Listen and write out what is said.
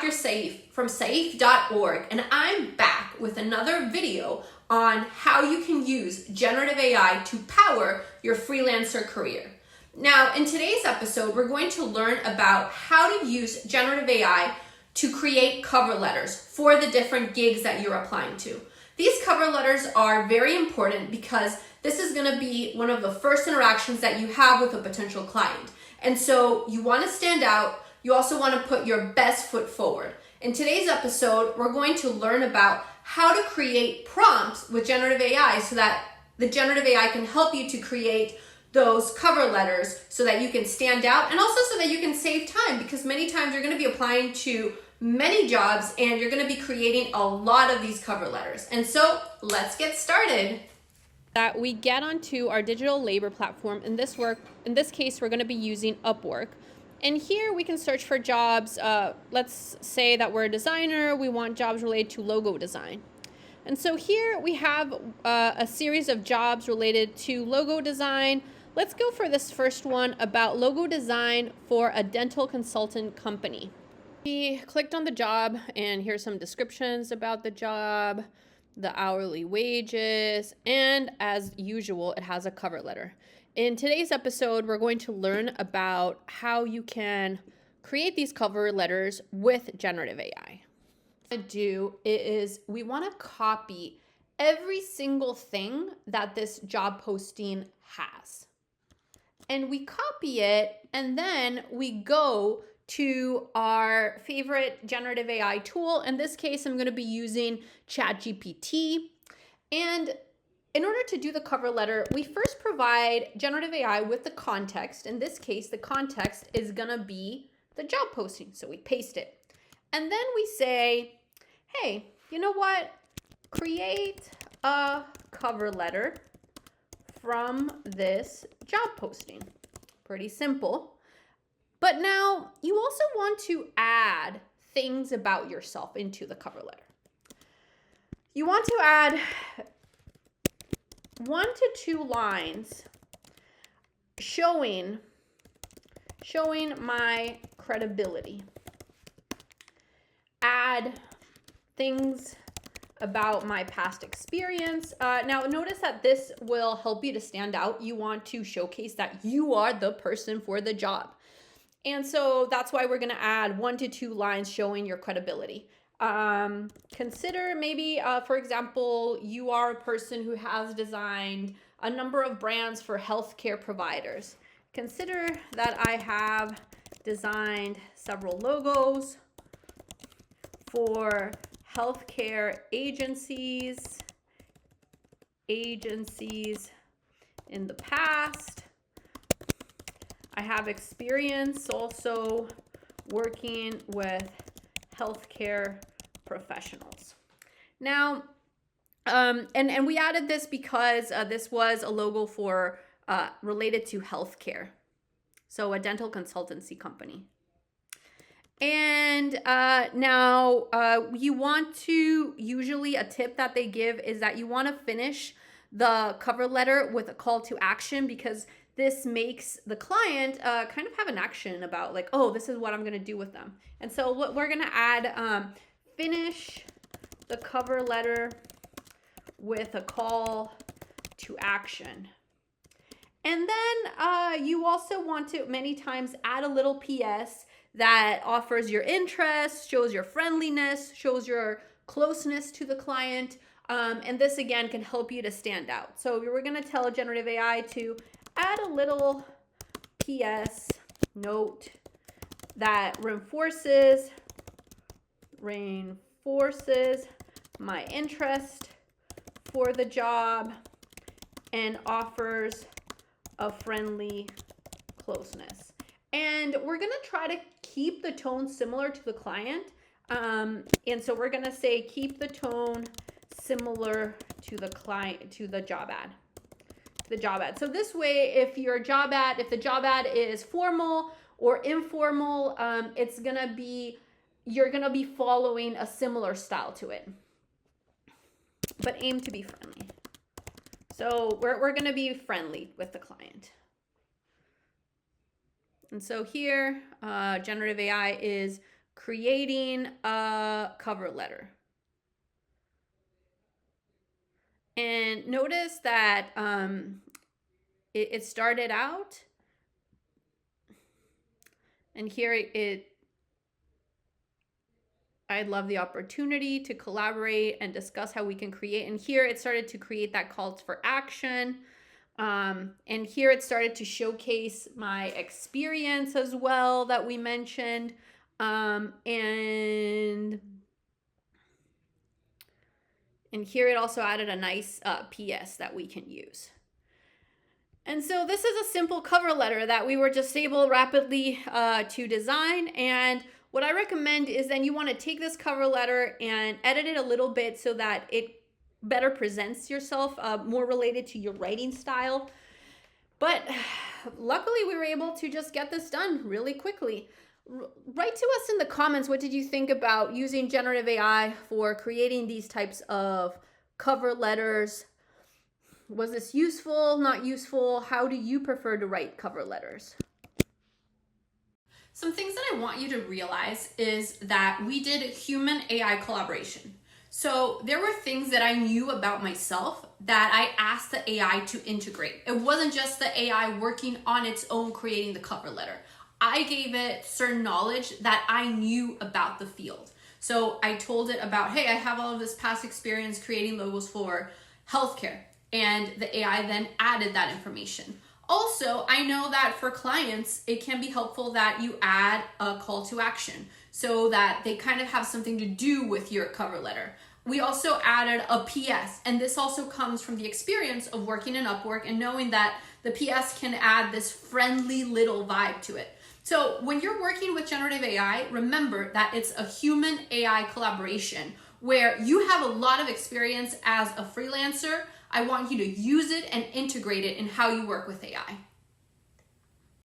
Dr. Saif from saif.org, and I'm back with another video on how you can use generative AI to power your freelancer career. Now, in today's episode, we're going to learn about how to use generative AI to create cover letters for the different gigs that you're applying to. These cover letters are very important because this is going to be one of the first interactions that you have with a potential client. And so you want to stand out. You also want to put your best foot forward. In today's episode, we're going to learn about how to create prompts with generative AI so that the generative AI can help you to create those cover letters so that you can stand out, and also so that you can save time, because many times you're going to be applying to many jobs and you're going to be creating a lot of these cover letters. And so let's get started. That we get onto our digital labor platform. In this case, we're going to be using Upwork. And here we can search for jobs. Let's say that we're a designer. We want jobs related to logo design. And so here we have a series of jobs related to logo design. Let's go for this first one about logo design for a dental consultant company. We clicked on the job, and here's some descriptions about the job, the hourly wages, and as usual, it has a cover letter. In today's episode, we're going to learn about how you can create these cover letters with generative AI. What we do is we want to copy every single thing that this job posting has. And we copy it, and then we go to our favorite generative AI tool. In this case, I'm going to be using ChatGPT. And in order to do the cover letter, we first provide generative AI with the context. In this case, the context is going to be the job posting. So we paste it. And then we say, hey, you know what? Create a cover letter from this job posting. Pretty simple. But now you also want to add things about yourself into the cover letter. You want to add 1 to 2 lines showing my credibility. Add things about my past experience. Now notice that this will help you to stand out. You want to showcase that you are the person for the job. And so that's why we're going to add 1 to 2 lines showing your credibility. Consider maybe, for example, you are a person who has designed a number of brands for healthcare providers. Consider that I have designed several logos for healthcare agencies in the past. I have experience also working with healthcare professionals. Now, and we added this because this was a logo for related to healthcare, so a dental consultancy company. And now you want to, usually a tip that they give is that you want to finish the cover letter with a call to action, because this makes the client kind of have an action about like, oh, this is what I'm going to do with them. And so what we're going to add, finish the cover letter with a call to action. And then you also want to many times add a little PS that offers your interest, shows your friendliness, shows your closeness to the client. And this again can help you to stand out. So we're going to tell generative AI to add a little PS note that reinforces my interest for the job and offers a friendly closeness. And we're going to try to keep the tone similar to the client. And so we're going to say keep the tone similar to the client, to the job ad. So this way, if the job ad is formal or informal, you're gonna be following a similar style to it, but aim to be friendly. So we're gonna be friendly with the client. And so here, generative AI is creating a cover letter. And notice that it started out, and here I love the opportunity to collaborate and discuss how we can create. And here it started to create that calls for action. And here it started to showcase my experience as well that we mentioned. And here it also added a nice PS that we can use. And so this is a simple cover letter that we were just able rapidly to design. And what I recommend is then you want to take this cover letter and edit it a little bit so that it better presents yourself, more related to your writing style. But luckily we were able to just get this done really quickly. Write to us in the comments, what did you think about using generative AI for creating these types of cover letters? Was this useful, not useful? How do you prefer to write cover letters? Some things that I want you to realize is that we did human AI collaboration. So there were things that I knew about myself that I asked the AI to integrate. It wasn't just the AI working on its own creating the cover letter. I gave it certain knowledge that I knew about the field. So I told it about, hey, I have all of this past experience creating logos for healthcare. And the AI then added that information. Also, I know that for clients, it can be helpful that you add a call to action so that they kind of have something to do with your cover letter. We also added a PS, and this also comes from the experience of working in Upwork and knowing that the PS can add this friendly little vibe to it. So when you're working with generative AI, remember that it's a human AI collaboration where you have a lot of experience as a freelancer. I want you to use it and integrate it in how you work with AI.